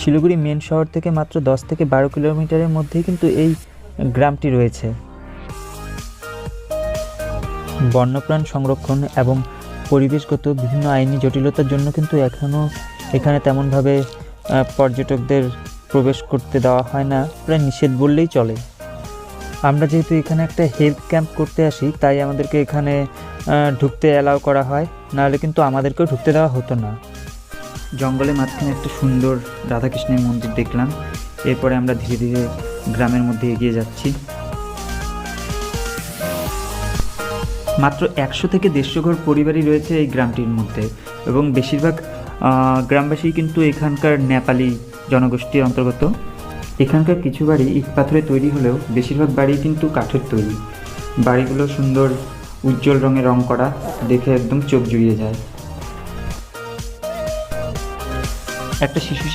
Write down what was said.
Siliguri main শহর থেকে মাত্র 10 থেকে 12 কিলোমিটারের মধ্যেই কিন্তু এই গ্রামটি রয়েছে। বন্যপ্রাণ সংরক্ষণ এবং পরিবেশগত বিভিন্ন আইনি জটিলতার জন্য কিন্তু এখনও এখানে তেমনভাবে পর্যটকদের প্রবেশ করতে দেওয়া হয় না, প্রায় নিষেধ বললেই চলে। আমরা যেহেতু এখানে একটা হেলথ ক্যাম্প করতে আসি, তাই আমাদেরকে এখানে ঢুকতে অ্যালাউ করা হয়, নাহলে কিন্তু আমাদেরকেও ঢুকতে দেওয়া হতো না। জঙ্গলের মাঝখানে একটা সুন্দর রাধাকৃষ্ণের মন্দির দেখলাম। এরপরে আমরা ধীরে ধীরে গ্রামের মধ্যে এগিয়ে যাচ্ছি। মাত্র 100 থেকে 150 ঘর পরিবারই রয়েছে এই গ্রামটির মধ্যে, এবং বেশিরভাগ গ্রামবাসী কিন্তু এখানকার নেপালি জনগোষ্ঠীর অন্তর্গত। এখানকার কিছু বাড়ি ইট পাথরে তৈরি হলেও বেশিরভাগ বাড়ি কিন্তু কাঠের তৈরি। বাড়িগুলো সুন্দর উজ্জ্বল রঙে রং করা, দেখে একদম চোখ জুড়িয়ে যায়। একটা শিশু